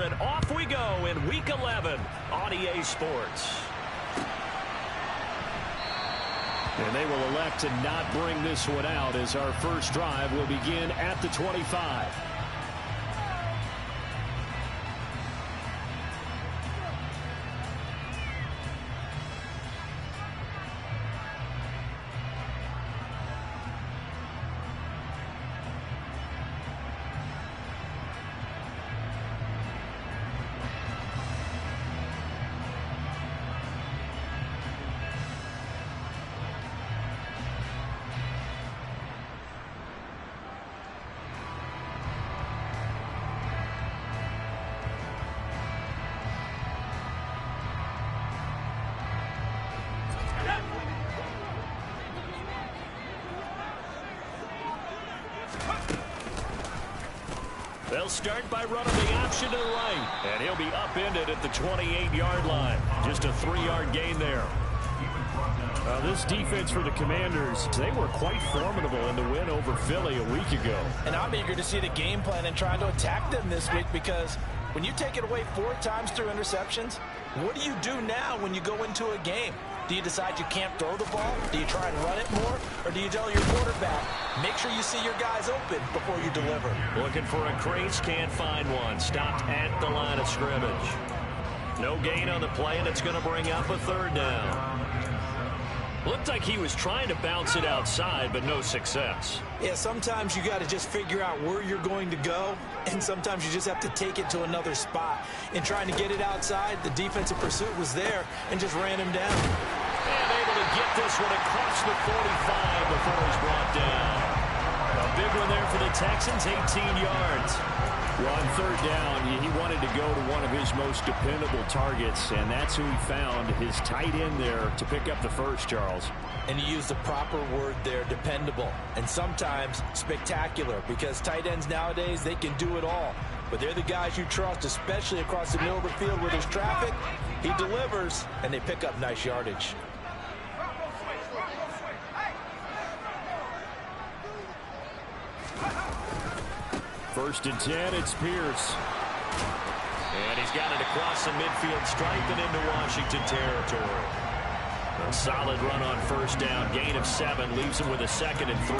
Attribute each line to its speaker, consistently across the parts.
Speaker 1: and off we go in Week 11 on EA Sports.
Speaker 2: And they will elect to not bring this one out as our first drive will begin at the 25.
Speaker 1: They'll start by running the option to the right, and he'll be upended at the 28-yard line. Just a 3-yard gain there.
Speaker 2: This defense for the Commanders, they were quite formidable in the win over Philly a week ago.
Speaker 3: And I'm eager to see the game plan and trying to attack them this week, because when you take it away 4 times through interceptions, what do you do now when you go into a game? Do you decide you can't throw the ball? Do you try and run it more? Or do you tell your quarterback, make sure you see your guys open before you deliver?
Speaker 1: Looking for a crease, can't find one. Stopped at the line of scrimmage. No gain on the play, and it's going to bring up a 3rd down. Looked like he was trying to bounce it outside, but no success.
Speaker 3: Yeah, sometimes you got to just figure out where you're going to go, and sometimes you just have to take it to another spot. In trying to get it outside, the defensive pursuit was there and just ran him down.
Speaker 1: And able to get this one across the 45 before he's brought down. A big one there for the Texans, 18 yards.
Speaker 2: Well, on 3rd down, he wanted to go to one of his most dependable targets, and that's who he found, his tight end there, to pick up the first, Charles.
Speaker 3: And you used the proper word there, dependable, and sometimes spectacular, because tight ends nowadays, they can do it all. But they're the guys you trust, especially across the middle of the field where there's traffic. He delivers, and they pick up nice yardage.
Speaker 2: First and 10, it's Pierce.
Speaker 1: And he's got it across the midfield stripe and into Washington territory. A solid run on 1st down, gain of 7, leaves him with a 2nd and 3.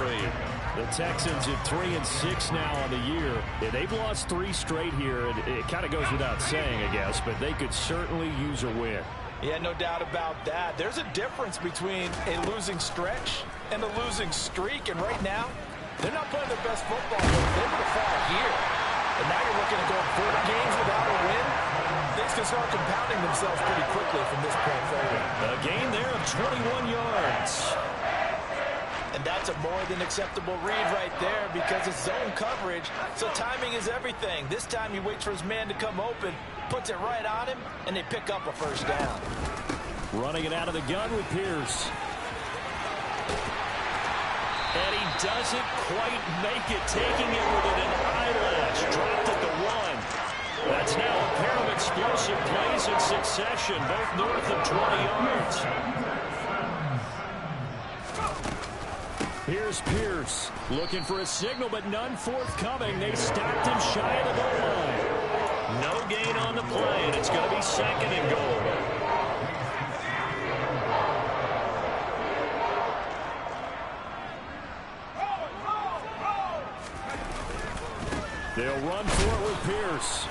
Speaker 2: The Texans at 3-6 now on the year. Yeah, they've lost 3 straight here. It kind of goes without saying, I guess, but they could certainly use a win.
Speaker 3: Yeah, no doubt about that. There's a difference between a losing stretch and a losing streak, and right now, they're not playing their best football, but they're able to fall here. And now you're looking at going 40 games without a win. Things can start compounding themselves pretty quickly from this point forward.
Speaker 1: A gain there of 21 yards.
Speaker 3: And that's a more than acceptable read right there, because it's zone coverage, so timing is everything. This time he waits for his man to come open, puts it right on him, and they pick up a 1st down.
Speaker 2: Running it out of the gun with Pierce.
Speaker 1: And he doesn't quite make it, taking it with an eyelash. Dropped at the 1. That's now a pair of explosive plays in succession, both north of 20 yards.
Speaker 2: Here's Pierce, looking for a signal, but none forthcoming. They stopped him shy of the goal line.
Speaker 1: No gain on the play, and it's going to be 2nd and goal.
Speaker 2: They'll run for it with Pierce.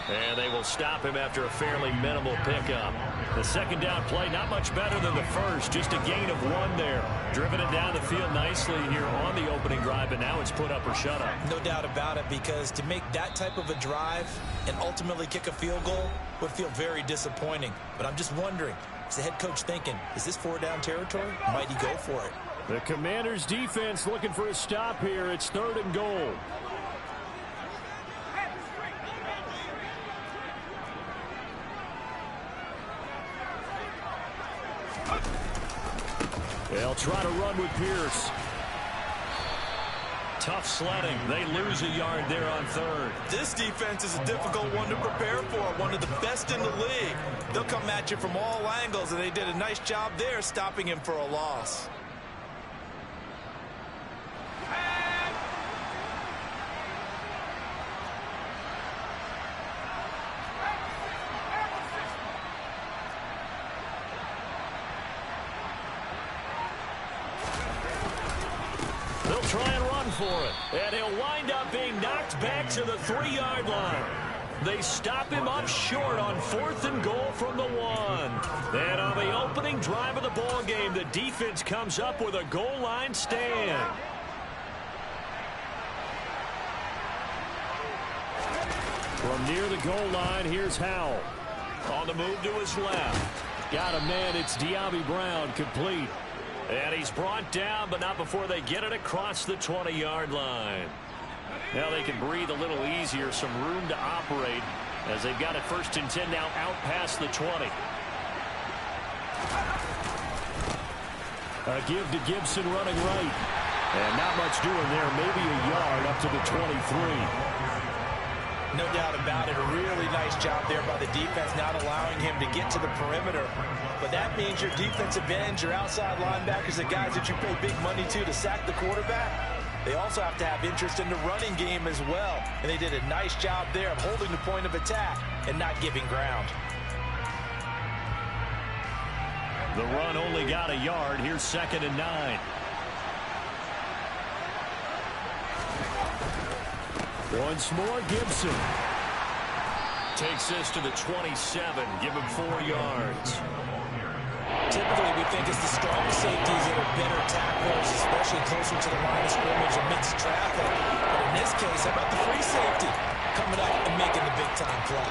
Speaker 1: And they will stop him after a fairly minimal pickup. The 2nd down play, not much better than the first. Just a gain of 1 there. Driven it down the field nicely here on the opening drive, but now it's put up or shut up.
Speaker 3: No doubt about it, because to make that type of a drive and ultimately kick a field goal would feel very disappointing. But I'm just wondering, is the head coach thinking, is this 4-down territory? Might he go for it?
Speaker 2: The Commanders' defense looking for a stop here. It's 3rd and goal. They'll try to run with Pierce.
Speaker 1: Tough sledding. They lose a yard there on 3rd.
Speaker 3: This defense is a difficult one to prepare for. One of the best in the league. They'll come at you from all angles, and they did a nice job there stopping him for a loss.
Speaker 1: try and run for it. And he'll wind up being knocked back to the 3-yard line. They stop him up short on 4th and goal from the 1. And on the opening drive of the ball game, the defense comes up with a goal line stand.
Speaker 2: From near the goal line, here's Howell.
Speaker 1: On the move to his left.
Speaker 2: Got a man, it's De'Ami Brown, complete.
Speaker 1: And he's brought down, but not before they get it across the 20-yard line. Now they can breathe a little easier, some room to operate as they've got it 1st and 10 now out past the 20.
Speaker 2: A give to Gibson running right. And not much doing there, maybe a yard up to the 23.
Speaker 3: No doubt about it. A really nice job there by the defense, not allowing him to get to the perimeter. But that means your defensive ends, your outside linebackers, the guys that you pay big money to sack the quarterback, they also have to have interest in the running game as well. And they did a nice job there of holding the point of attack and not giving ground.
Speaker 1: The run only got a yard. Here's 2nd and 9.
Speaker 2: Once more, Gibson.
Speaker 1: Takes this to the 27. Give him 4 yards.
Speaker 3: Typically, we think it's the strong safeties that are better tacklers, especially closer to the line of scrimmage amidst traffic. But in this case, how about the free safety coming up and making the big-time play?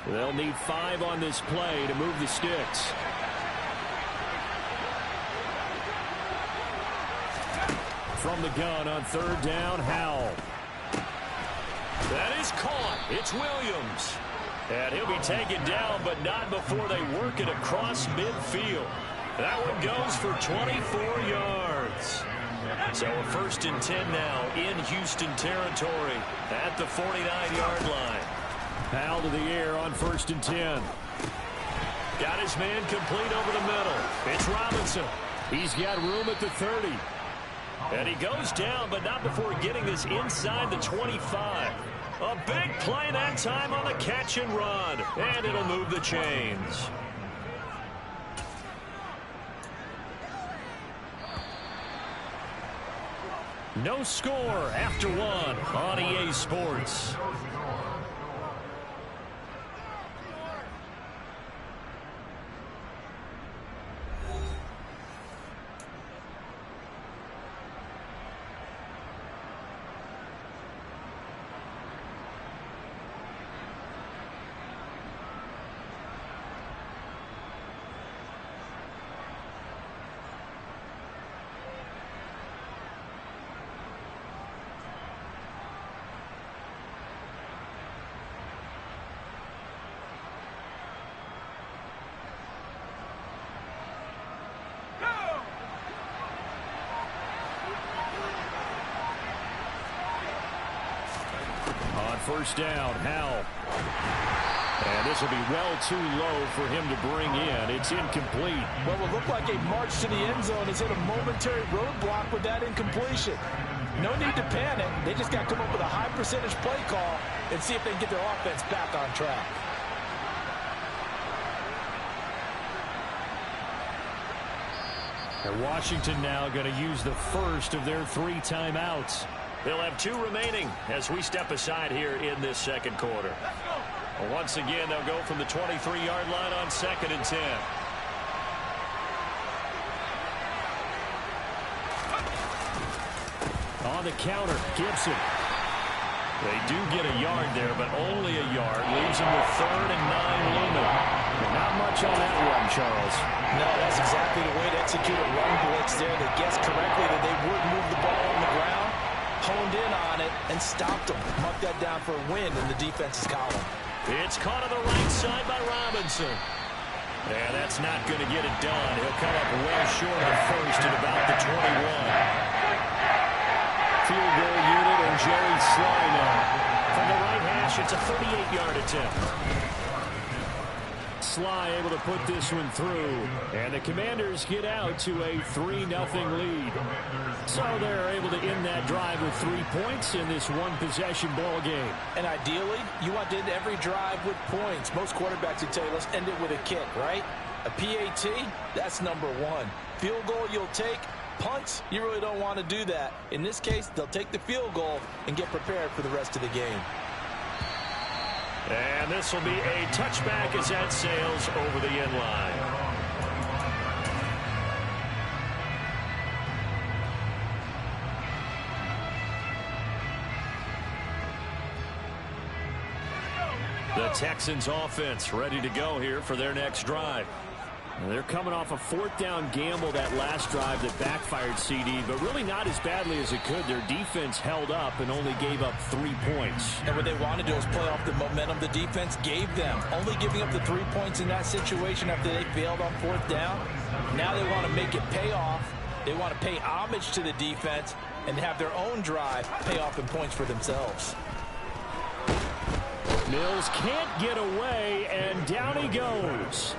Speaker 2: They'll need 5 on this play to move the sticks. From the gun on 3rd down, Howell.
Speaker 1: That is caught. It's Williams. And he'll be taken down, but not before they work it across midfield. That one goes for 24 yards. So a 1st and 10 now in Houston territory at the 49-yard line.
Speaker 2: Howell to the air on 1st and 10.
Speaker 1: Got his man complete over the middle. It's Robinson.
Speaker 2: He's got room at the 30.
Speaker 1: And he goes down, but not before getting this inside the 25. A big play that time on the catch and run. And it'll move the chains. No score after 1 on EA Sports.
Speaker 2: On 1st down, Howell. And this will be well too low for him to bring in. It's incomplete.
Speaker 3: What will look like a march to the end zone is hit a momentary roadblock with that incompletion. No need to panic. They just got to come up with a high percentage play call and see if they can get their offense back on track.
Speaker 2: And Washington now going to use the first of their 3 timeouts.
Speaker 1: They'll have 2 remaining as we step aside here in this 2nd quarter. Once again, they'll go from the 23-yard line on 2nd and 10.
Speaker 2: On the counter, Gibson.
Speaker 1: They do get a yard there, but only a yard. Leaves them with 3rd and 9 looming.
Speaker 2: And not much on that run, Charles.
Speaker 3: No, that's exactly the way to execute a run blitz there. They guessed correctly that they would move the ball on the ground, honed in on it, and stopped them. Mark that down for a win in the defense's column.
Speaker 1: It's caught on the right side by Robinson. And that's not going to get it done. He'll come up well short of first at about the 21.
Speaker 2: Field goal unit and Jerry Slye now.
Speaker 1: From the right hash, it's a 38-yard attempt.
Speaker 2: Sly able to put this one through. And the Commanders get out to a 3-0 lead. So they're able to end that drive with 3 points in this one-possession ball game.
Speaker 3: And ideally, you want to end every drive with points. Most quarterbacks would tell you, let's end it with a kick, right? A PAT, that's number one. Field goal you'll take. Punts, you really don't want to do that. In this case, they'll take the field goal and get prepared for the rest of the game.
Speaker 1: And this will be a touchback as that sails over the end line. The Texans offense ready to go here for their next drive.
Speaker 2: They're coming off a 4th down gamble that last drive that backfired, CD, but really not as badly as it could. Their defense held up and only gave up 3 points.
Speaker 3: And what they want to do is play off the momentum the defense gave them. Only giving up the 3 points in that situation after they failed on 4th down. Now they want to make it pay off. They want to pay homage to the defense and have their own drive pay off in points for themselves.
Speaker 2: Mills can't get away, and down he goes.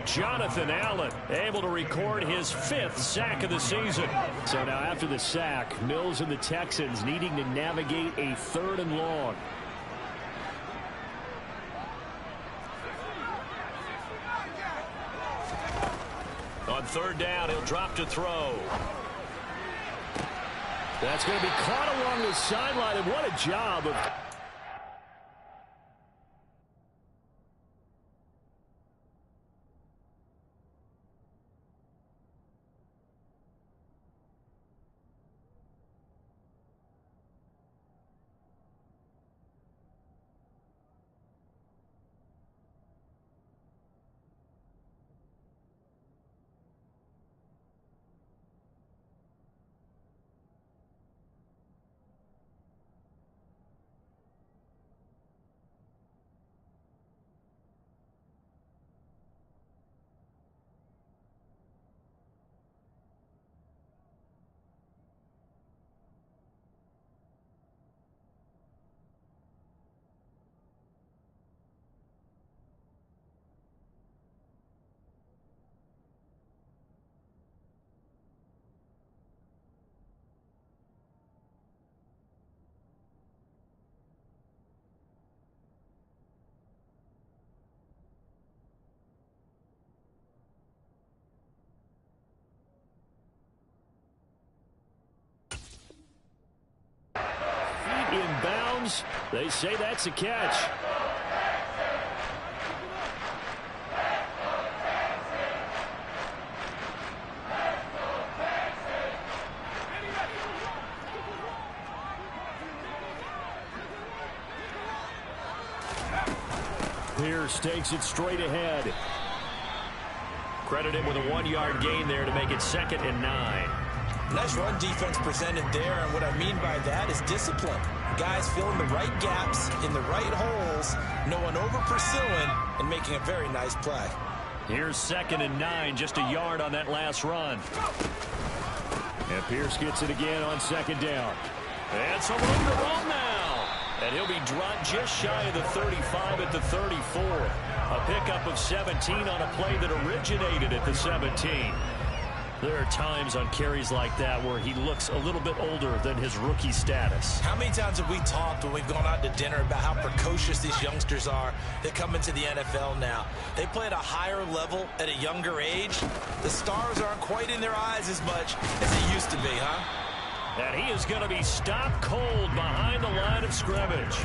Speaker 1: Jonathan Allen able to record his 5th sack of the season.
Speaker 2: So now after the sack, Mills and the Texans needing to navigate a 3rd and long.
Speaker 1: On 3rd down, he'll drop to throw.
Speaker 2: That's going to be caught along the sideline, and what a job of... Inbounds. They say that's a catch. Pierce takes it straight ahead.
Speaker 1: Credit him with a 1-yard gain there to make it 2nd and 9.
Speaker 3: Nice run defense presented there, and what I mean by that is discipline. Guys filling the right gaps in the right holes, no one over pursuing, and making a very nice play.
Speaker 1: Here's 2nd and 9, just a yard on that last run.
Speaker 2: And Pierce gets it again on 2nd down.
Speaker 1: And some room to roll now. And he'll be dropped just shy of the 35 at the 34. A pickup of 17 on a play that originated at the 17. There are times on carries like that where he looks a little bit older than his rookie status.
Speaker 3: How many times have we talked when we've gone out to dinner about how precocious these youngsters are that come into the NFL now? They play at a higher level at a younger age. The stars aren't quite in their eyes as much as they used to be, huh?
Speaker 1: And he is going to be stopped cold behind the line of scrimmage.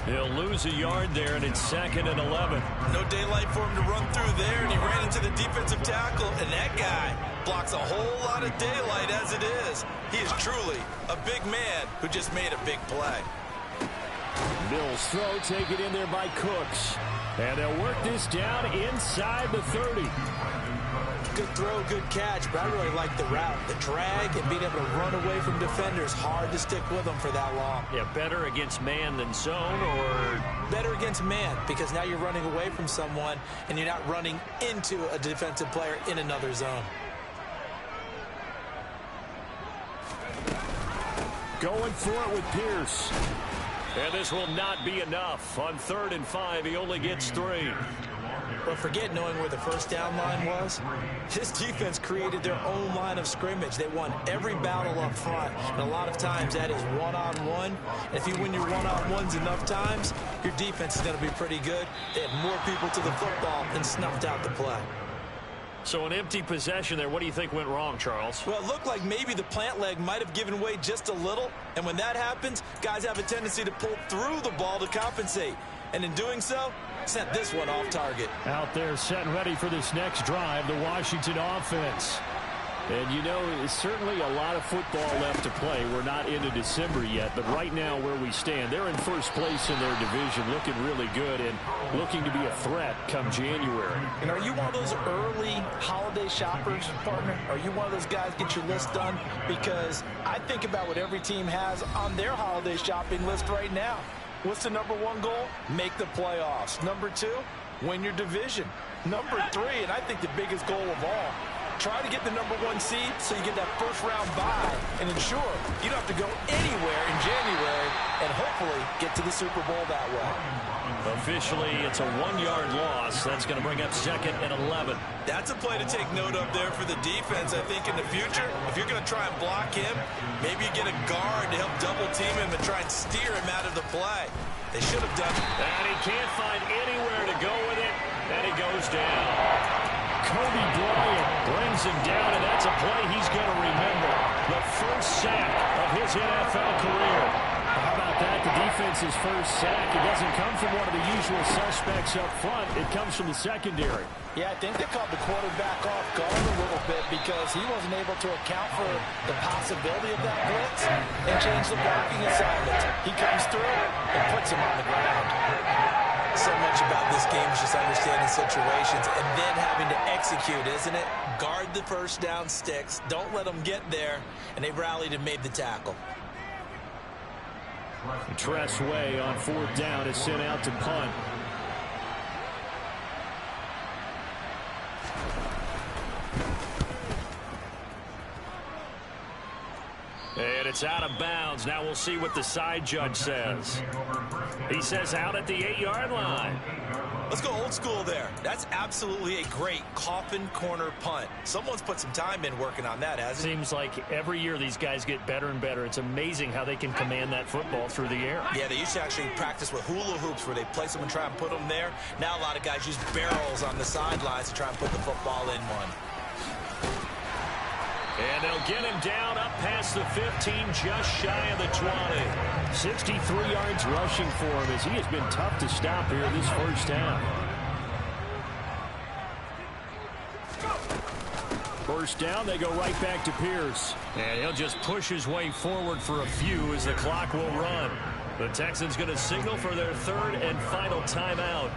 Speaker 1: He'll lose a yard there, and it's 2nd and 11.
Speaker 3: No daylight for him to run through there, and he ran into the defensive tackle, and that guy blocks a whole lot of daylight as it is. He is truly a big man who just made a big play.
Speaker 2: Mills throw taken in there by Cooks. And they'll work this down inside the 30.
Speaker 3: Good throw, good catch, but I really like the route. The drag and being able to run away from defenders. Hard to stick with them for that long.
Speaker 1: Yeah, better against man than zone, or
Speaker 3: better against man, because now you're running away from someone and you're not running into a defensive player in another zone.
Speaker 2: Going for it with Pierce.
Speaker 1: And this will not be enough. On 3rd and 5, he only gets 3.
Speaker 3: But forget knowing where the first down line was. This defense created their own line of scrimmage. They won every battle up front, and a lot of times that is one-on-one. And if you win your one-on-ones enough times, your defense is going to be pretty good. They had more people to the football and snuffed out the play.
Speaker 1: So an empty possession there. What do you think went wrong, Charles?
Speaker 3: Well, it looked like maybe the plant leg might have given way just a little. And when that happens, guys have a tendency to pull through the ball to compensate. And in doing so, sent this one off target.
Speaker 2: Out there set and ready for this next drive, the Washington offense. And, you know, certainly a lot of football left to play. We're not into December yet, but right now where we stand, they're in first place in their division, looking really good and looking to be a threat come January.
Speaker 3: And are you one of those early holiday shoppers, partner? Are you one of those guys get your list done? Because I think about what every team has on their holiday shopping list right now. What's the number one goal? Make the playoffs. Number two, win your division. Number three, and I think the biggest goal of all, try to get the number one seed so you get that first round bye and ensure you don't have to go anywhere in January and hopefully get to the Super Bowl that way.
Speaker 1: Officially, it's a 1-yard loss. That's going to bring up 2nd and 11.
Speaker 3: That's a play to take note of there for the defense, I think, in the future. If you're going to try and block him, maybe you get a guard to help double team him and try and steer him out of the play. They should have done it.
Speaker 1: And he can't find anywhere to go with it, and he goes down. Kobe Bryant brings him down, and that's a play he's going to remember. The first sack of his NFL career. How about that? The defense's first sack. It doesn't come from one of the usual suspects up front. It comes from the secondary.
Speaker 3: Yeah, I think they caught the quarterback off guard a little bit because he wasn't able to account for the possibility of that blitz and change the blocking assignment. He comes through and puts him on the ground. So much about this game is just understanding situations and then having to execute, isn't it? Guard the first down sticks. Don't let them get there. And they rallied and made the tackle.
Speaker 2: Tress Way on 4th down is sent out to punt.
Speaker 1: And it's out of bounds. Now we'll see what the side judge says. He says out at the 8-yard line.
Speaker 3: Let's go old school there. That's absolutely a great coffin corner punt. Someone's put some time in working on that, hasn't it?
Speaker 1: Seems like every year these guys get better and better. It's amazing how they can command that football through the air.
Speaker 3: Yeah, they used to actually practice with hula hoops where they place them and try and put them there. Now a lot of guys use barrels on the sidelines to try and put the football in one.
Speaker 1: And they'll get him down up past the 15, just shy of the 20.
Speaker 2: 63 yards rushing for him as he has been tough to stop here this first half. First down, they go right back to Pierce.
Speaker 1: And he'll just push his way forward for a few as the clock will run. The Texans going to signal for their 3rd and final timeout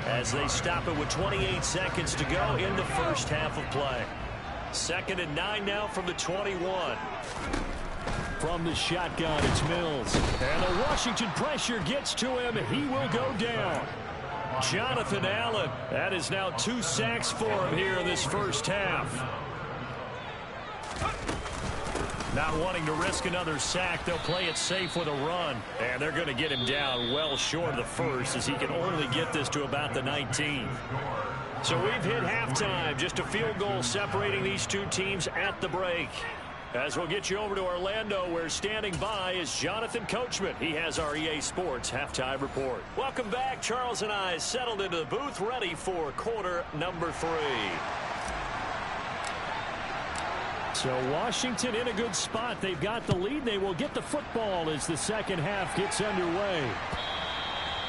Speaker 1: as they stop it with 28 seconds to go in the first half of play. 2nd and 9 now from the 21.
Speaker 2: From the shotgun, it's Mills. And the Washington pressure gets to him. He will go down.
Speaker 1: Jonathan Allen. That is now 2 sacks for him here in this first half. Not wanting to risk another sack, they'll play it safe with a run. And they're going to get him down well short of the first as he can only get this to about the 19. So we've hit halftime. Just a field goal separating these two teams at the break. As we'll get you over to Orlando, where standing by is Jonathan Coachman. He has our EA Sports Halftime Report. Welcome back. Charles and I settled into the booth, ready for quarter number 3.
Speaker 2: So Washington in a good spot. They've got the lead. They will get the football as the second half gets underway.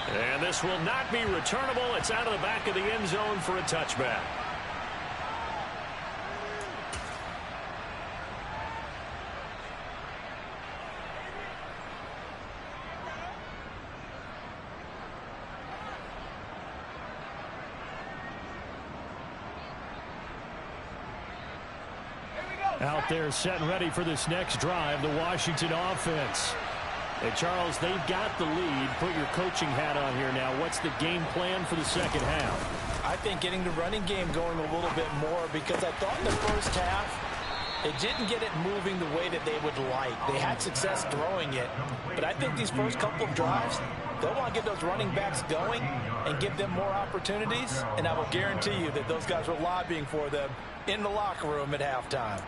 Speaker 1: And this will not be returnable. It's out of the back of the end zone for a touchback.
Speaker 2: Out there set and ready for this next drive, the Washington offense. And Charles, they've got the lead. Put your coaching hat on here now. What's the game plan for the second half?
Speaker 3: I think getting the running game going a little bit more because I thought in the first half it didn't get it moving the way that they would like. They had success throwing it, but I think these first couple of drives, They'll want to get those running backs going and give them more opportunities, and I will guarantee you that those guys were lobbying for them in the locker room at halftime.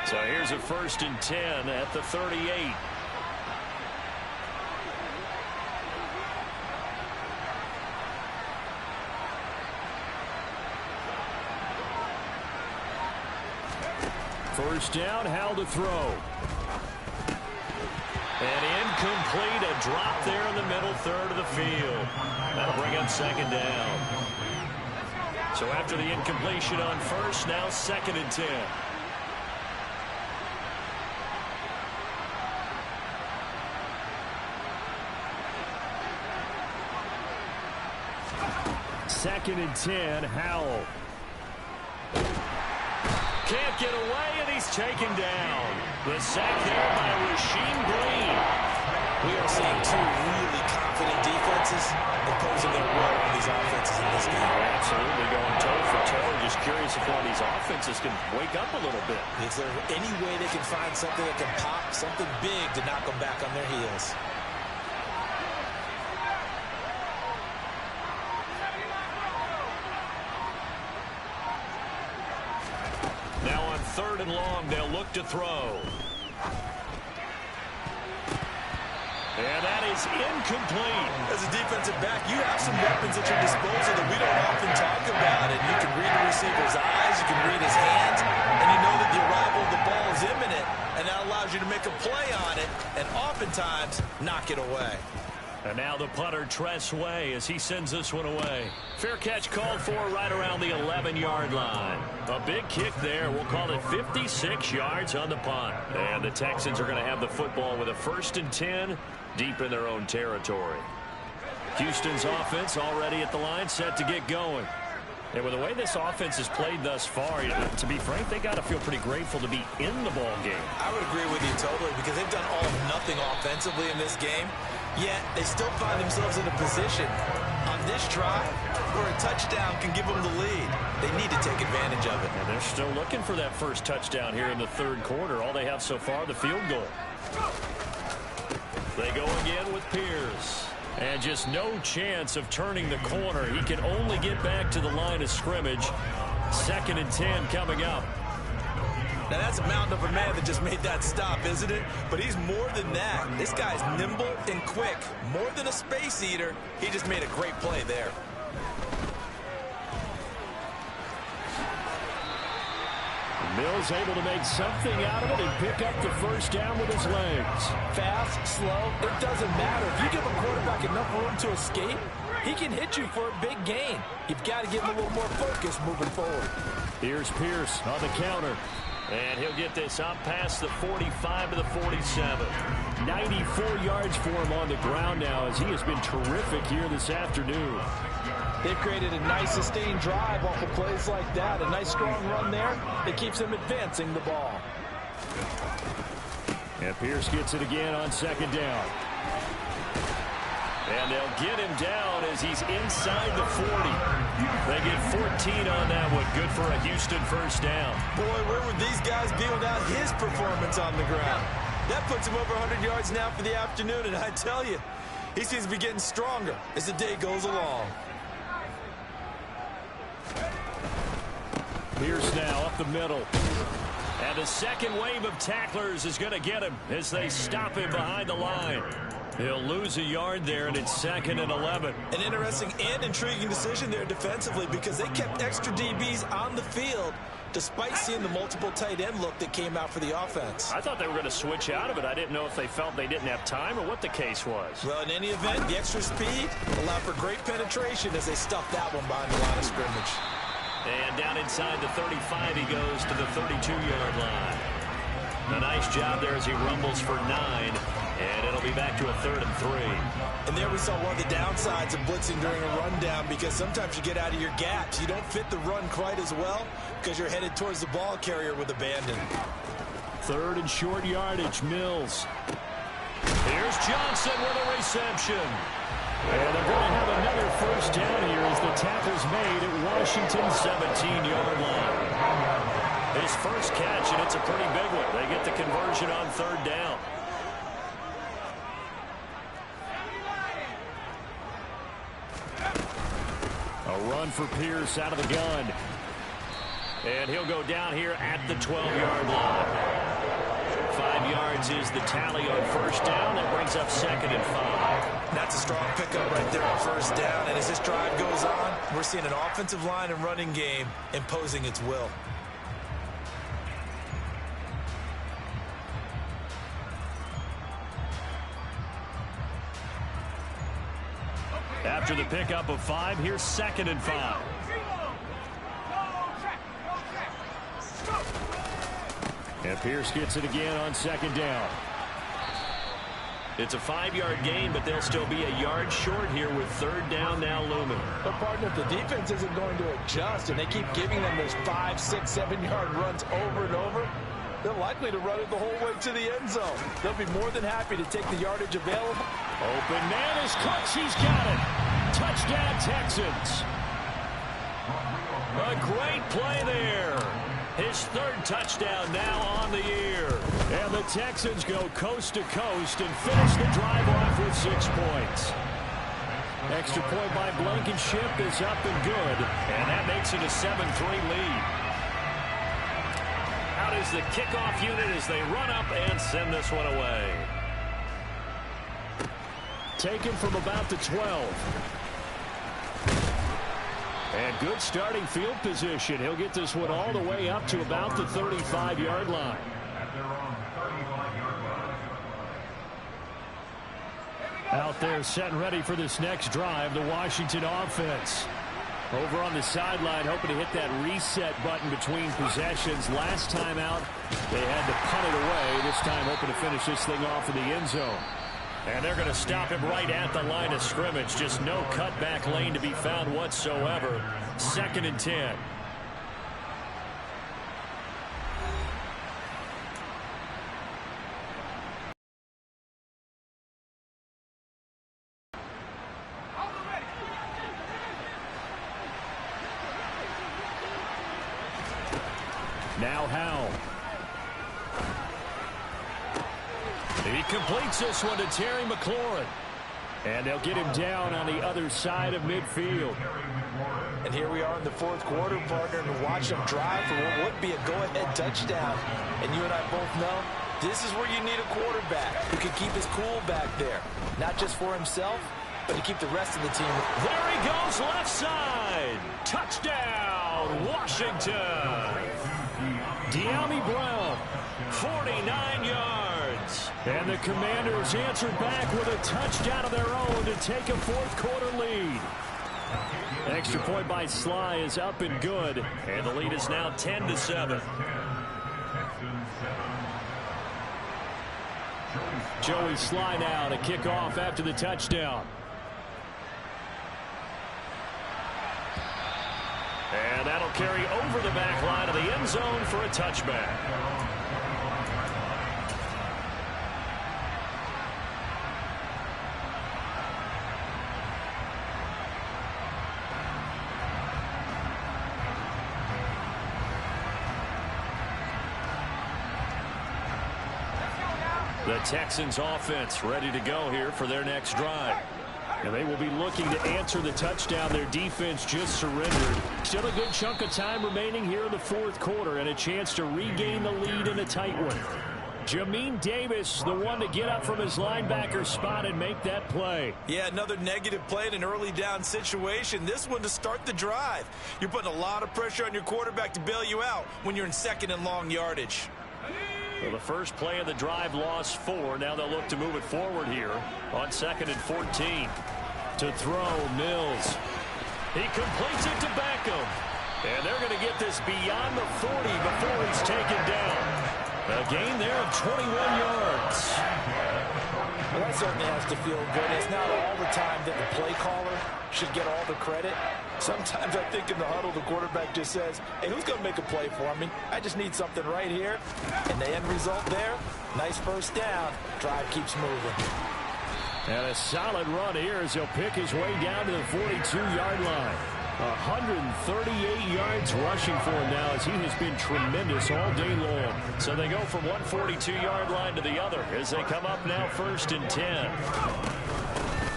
Speaker 1: So here's a 1st and 10 at the 38.
Speaker 2: First down, Howell to throw.
Speaker 1: And incomplete, a drop there in the middle third of the field. That'll bring up 2nd down. So after the incompletion on first, now 2nd and 10.
Speaker 2: Second and 10, Howell.
Speaker 1: Can't get away, and he's taken down. The sack there by Rasheem Green.
Speaker 3: We are seeing two really confident defenses imposing their will on these offenses in this game.
Speaker 1: Absolutely going toe for toe. Just curious if one of these offenses can wake up a little bit.
Speaker 3: Is there any way they can find something that can pop, something big to knock them back on their heels?
Speaker 1: Now on 3rd and long, they'll look to throw. And that is incomplete.
Speaker 3: As a defensive back, you have some weapons at your disposal that we don't often talk about. And you can read the receiver's eyes, you can read his hands, and you know that the arrival of the ball is imminent. And that allows you to make a play on it and oftentimes knock it away.
Speaker 1: And now the punter, Tress Way, as he sends this one away. Fair catch called for right around the 11-yard line. A big kick there. We'll call it 56 yards on the punt. And the Texans are going to have the football with a 1st and 10 deep in their own territory. Houston's offense already at the line, set to get going. And with the way this offense has played thus far, to be frank, they got to feel pretty grateful to be in the ball game.
Speaker 3: I would agree with you totally because they've done all of nothing offensively in this game. Yet they still find themselves in a position on this drive where a touchdown can give them the lead. They need to take advantage of it.
Speaker 1: And they're still looking for that first touchdown here in the 3rd quarter. All they have so far, the field goal. They go again with Pierce. And just no chance of turning the corner. He can only get back to the line of scrimmage. 2nd and 10 coming up.
Speaker 3: Now, that's a mountain of a man that just made that stop, isn't it? But he's more than that. This guy's nimble and quick. More than a space eater, he just made a great play there.
Speaker 2: Mills able to make something out of it and pick up the first down with his legs.
Speaker 3: Fast, slow, it doesn't matter. If you give a quarterback enough room to escape, he can hit you for a big gain. You've got to give him a little more focus moving forward.
Speaker 2: Here's Pierce on the counter.
Speaker 1: And he'll get this up past the 45 to the 47.
Speaker 2: 94 yards for him on the ground now as he has been terrific here this afternoon.
Speaker 3: They've created a nice sustained drive off of plays like that. A nice strong run there that keeps them advancing the ball.
Speaker 2: And Pierce gets it again on 2nd down.
Speaker 1: And they'll get him down as he's inside the 40. They get 14 on that one. Good for a Houston first down.
Speaker 3: Boy, where would these guys be without his performance on the ground? That puts him over 100 yards now for the afternoon, and I tell you, he seems to be getting stronger as the day goes along.
Speaker 2: Pierce now up the middle.
Speaker 1: And the second wave of tacklers is going to get him as they stop him behind the line. He'll lose a yard there, and it's 2nd and 11.
Speaker 3: An interesting and intriguing decision there defensively because they kept extra DBs on the field despite seeing the multiple tight end look that came out for the offense.
Speaker 1: I thought they were going to switch out of it. I didn't know if they felt they didn't have time or what the case was.
Speaker 3: Well, in any event, the extra speed allowed for great penetration as they stuffed that one behind the line of scrimmage.
Speaker 1: And down inside the 35, he goes to the 32-yard line. A nice job there as he rumbles for 9. And it'll be back to a 3rd and 3.
Speaker 3: And there we saw one of the downsides of blitzing during a rundown because sometimes you get out of your gaps. You don't fit the run quite as well because you're headed towards the ball carrier with abandon.
Speaker 2: 3rd and short yardage, Mills.
Speaker 1: Here's Johnson with a reception.
Speaker 2: And they're going to have another first down here as the tackle's made at Washington's 17-yard line. His first catch, and it's a pretty big one. They get the conversion on 3rd down. run for Pierce out of the gun.
Speaker 1: And he'll go down here at the 12-yard line. 5 yards is the tally on first down. That brings up 2nd and 5.
Speaker 3: That's a strong pickup right there on first down. And as this drive goes on, we're seeing an offensive line and running game imposing its will.
Speaker 2: After the pickup of 5, here's 2nd and 5. And Pierce gets it again on 2nd down.
Speaker 1: It's a 5-yard gain, but they'll still be a yard short here with 3rd down now looming.
Speaker 3: But partner, if the defense isn't going to adjust and they keep giving them those 5, 6, 7-yard runs over and over, they're likely to run it the whole way to the end zone. They'll be more than happy to take the yardage available.
Speaker 2: Open man is caught. He's got it. Touchdown, Texans.
Speaker 1: A great play there. His 3rd touchdown now on the year.
Speaker 2: And the Texans go coast to coast and finish the drive off with 6 points. Extra point by Blankenship is up and good.
Speaker 1: And that makes it a 7-3 lead. Out is the kickoff unit as they run up and send this one away.
Speaker 2: Taken from about the 12. And good starting field position. He'll get this one all the way up to about the 35-yard line. Out there set and ready for this next drive, the Washington offense. Over on the sideline, hoping to hit that reset button between possessions. Last time out, they had to punt it away. This time hoping to finish this thing off in the end zone.
Speaker 1: And they're going to stop him right at the line of scrimmage. Just no cutback lane to be found whatsoever. 2nd and 10.
Speaker 2: Now Howell. He completes this one to Terry McLaurin. And they'll get him down on the other side of midfield.
Speaker 3: And here we are in the 4th quarter, partner, and watch them drive for what would be a go-ahead touchdown. And you and I both know this is where you need a quarterback who can keep his cool back there. Not just for himself, but to keep the rest of the team.
Speaker 1: There he goes, left side. Touchdown, Washington.
Speaker 2: De'Ami Brown,
Speaker 1: 49 yards.
Speaker 2: And the Commanders answered back with a touchdown of their own to take a 4th quarter lead. Extra point by Sly is up and good.
Speaker 1: And the lead is now 10-7.
Speaker 2: Joey Sly now to kick off after the touchdown.
Speaker 1: And that'll carry over the back line of the end zone for a touchback. The Texans offense ready to go here for their next drive.
Speaker 2: And they will be looking to answer the touchdown. Their defense just surrendered. Still a good chunk of time remaining here in the 4th quarter and a chance to regain the lead in a tight one. Jamin Davis, the one to get up from his linebacker spot and make that play.
Speaker 3: Yeah, another negative play in an early down situation. This one to start the drive. You're putting a lot of pressure on your quarterback to bail you out when you're in 2nd and long yardage.
Speaker 1: Well, the first play of the drive lost 4. Now they'll look to move it forward here on 2nd and 14.
Speaker 2: To throw, Mills.
Speaker 1: He completes it to Beckham. And they're going to get this beyond the 40 before he's taken down. A gain there of 21 yards.
Speaker 3: Well, that certainly has to feel good. It's not all the time that the play caller should get all the credit. Sometimes I think in the huddle, the quarterback just says, hey, who's going to make a play for me? I just need something right here. And the end result there, nice first down. Drive keeps moving.
Speaker 2: And a solid run here as he'll pick his way down to the 42-yard line. 138 yards rushing for him now as he has been tremendous all day long.
Speaker 1: So they go from one 42-yard line to the other as they come up now 1st and 10.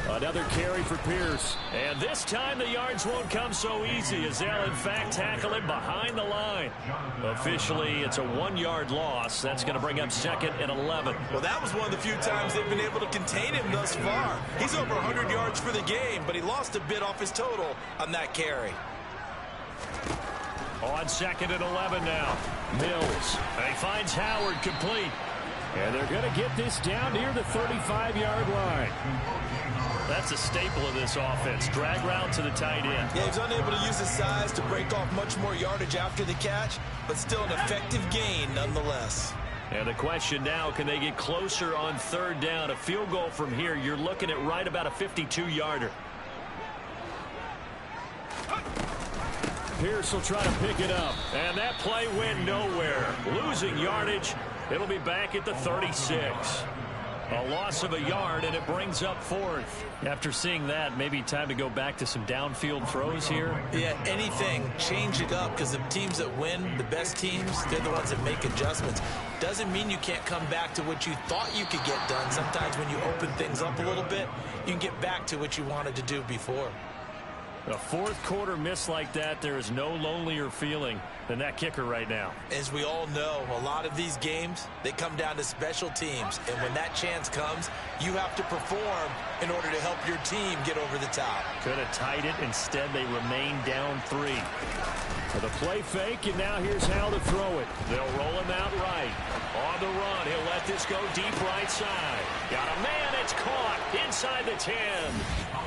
Speaker 2: Another carry for Pierce.
Speaker 1: And this time the yards won't come so easy as they'll in fact tackle him behind the line. Officially, it's a 1-yard loss. That's going to bring up 2nd and 11.
Speaker 3: Well, that was one of the few times they've been able to contain him thus far. He's over 100 yards for the game, but he lost a bit off his total on that carry.
Speaker 1: On 2nd and 11 now.
Speaker 2: Mills.
Speaker 1: He finds Howard complete.
Speaker 2: And they're going to get this down near the 35-yard line.
Speaker 1: That's a staple of this offense. Drag route to the tight end.
Speaker 3: Yeah, he's unable to use his size to break off much more yardage after the catch, but still an effective gain nonetheless.
Speaker 1: And the question now, can they get closer on 3rd down? A field goal from here, you're looking at right about a 52-yarder.
Speaker 2: Pierce will try to pick it up.
Speaker 1: And that play went nowhere. Losing yardage. It'll be back at the 36. A loss of a yard, and it brings up 4th. After seeing that, maybe time to go back to some downfield throws here.
Speaker 3: Yeah, anything. Change it up, because the teams that win, the best teams, they're the ones that make adjustments. Doesn't mean you can't come back to what you thought you could get done. Sometimes when you open things up a little bit, you can get back to what you wanted to do before.
Speaker 1: A 4th quarter miss like that, there is no lonelier feeling than that kicker right now.
Speaker 3: As we all know, a lot of these games, they come down to special teams. And when that chance comes, you have to perform in order to help your team get over the top.
Speaker 1: Could have tied it. Instead, they remain down 3.
Speaker 2: For the play fake, and now here's how to throw it.
Speaker 1: They'll roll him out right. On the run, he'll let this go deep right side. Got a man, it's caught inside the 10.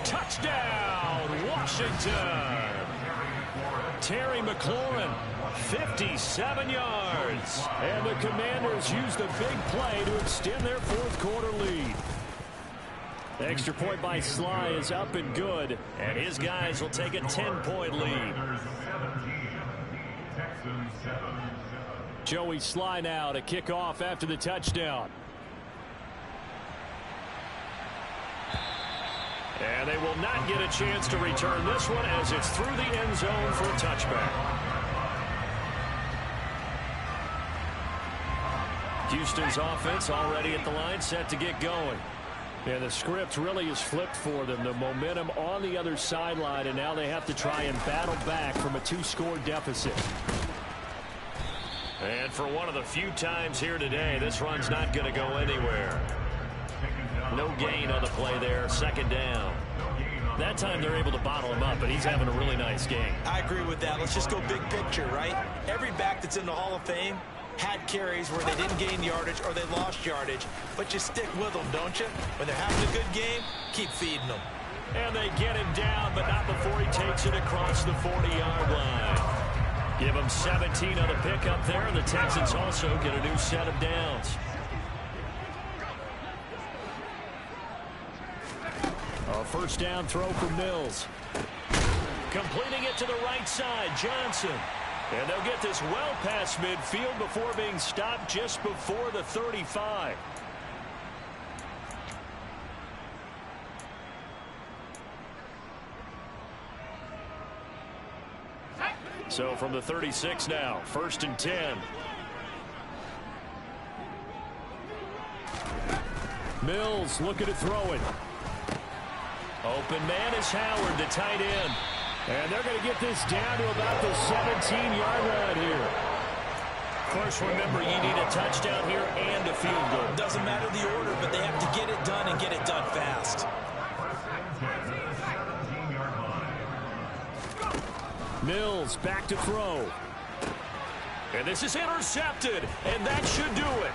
Speaker 1: Touchdown, Washington. Terry McLaurin, 57 yards.
Speaker 2: And the Commanders used a big play to extend their 4th quarter lead. The extra point by Sly is up and good.
Speaker 1: And his guys will take a 10-point lead.
Speaker 2: Joey Sly now to kick off after the touchdown.
Speaker 1: And they will not get a chance to return this one as it's through the end zone for a touchback. Houston's offense already at the line, set to get going.
Speaker 2: And the script really is flipped for them. The momentum on the other sideline, and now they have to try and battle back from a 2-score deficit.
Speaker 1: And for one of the few times here today, this run's not going to go anywhere. No gain on the play there, 2nd down. That time they're able to bottle him up, but he's having a really nice game.
Speaker 3: I agree with that. Let's just go big picture, right? Every back that's in the Hall of Fame had carries where they didn't gain yardage or they lost yardage, but you stick with them, don't you? When they're having a good game, keep feeding them.
Speaker 1: And they get him down, but not before he takes it across the 40-yard line. Give him 17 on the pickup there, and the Texans also get a new set of downs.
Speaker 2: A 1st down throw for Mills.
Speaker 1: Completing it to the right side, Johnson. And they'll get this well past midfield before being stopped just before the 35. So from the 36 now, 1st and 10.
Speaker 2: Mills looking to throw it.
Speaker 1: Open man is Howard, the tight end.
Speaker 2: And they're going to get this down to about the 17-yard line here.
Speaker 1: Of course, remember, you need a touchdown here and a field goal.
Speaker 3: Doesn't matter the order, but they have to get it done and get it done fast.
Speaker 2: Mills back to throw.
Speaker 1: And this is intercepted, and that should do it.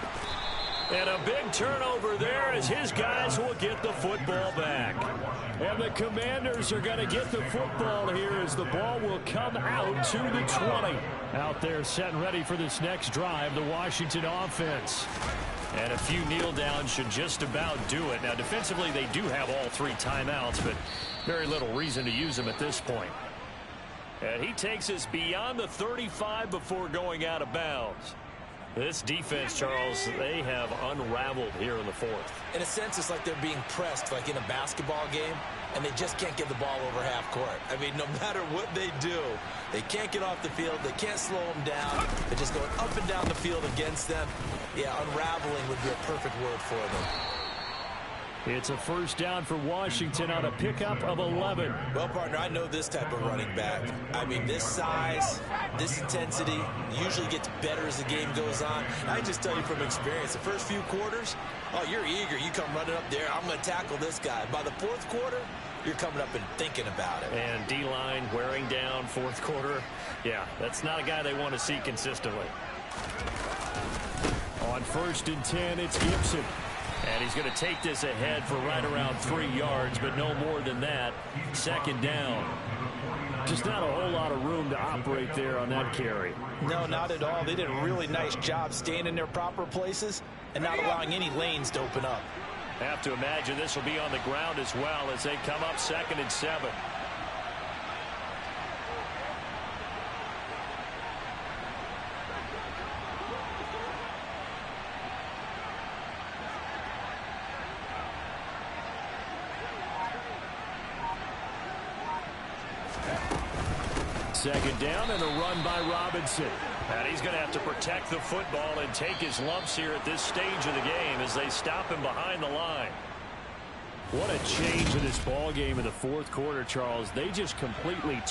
Speaker 1: And a big turnover there as his guys will get the football back.
Speaker 2: And the Commanders are going to get the football here as the ball will come out to the 20. Out there set and ready for this next drive, the Washington offense.
Speaker 1: And a few kneel downs should just about do it. Now, defensively, they do have all 3 timeouts, but very little reason to use them at this point. And he takes us beyond the 35 before going out of bounds. This defense, Charles, they have unraveled here in the 4th.
Speaker 3: In a sense, it's like they're being pressed like in a basketball game, and they just can't get the ball over half court. I mean, no matter what they do, they can't get off the field. They can't slow them down. They're just going up and down the field against them. Yeah, unraveling would be a perfect word for them.
Speaker 2: It's a first down for Washington on a pickup of 11.
Speaker 4: Well, partner, I know this type of running back. I mean, this size, this intensity usually gets better as the game goes on. I can just tell you from experience, the first few quarters, oh, you're eager. You come running up there, I'm going to tackle this guy. By the fourth quarter, you're coming up and thinking about it.
Speaker 1: And D-line wearing down fourth quarter. Yeah, that's not a guy they want to see consistently.
Speaker 2: On 1st and 10, it's Gibson.
Speaker 1: And he's going to take this ahead for right around 3 yards, but no more than that. 2nd down.
Speaker 2: Just not a whole lot of room to operate there on that carry.
Speaker 3: No, not at all. They did a really nice job staying in their proper places and not allowing any lanes to open up.
Speaker 1: Have to imagine this will be on the ground as well as they come up 2nd and 7.
Speaker 2: Second down and a run by Robinson.
Speaker 1: And he's going to have to protect the football and take his lumps here at this stage of the game as they stop him behind the line.
Speaker 2: What a change in this ball game in the fourth quarter, Charles. They just completely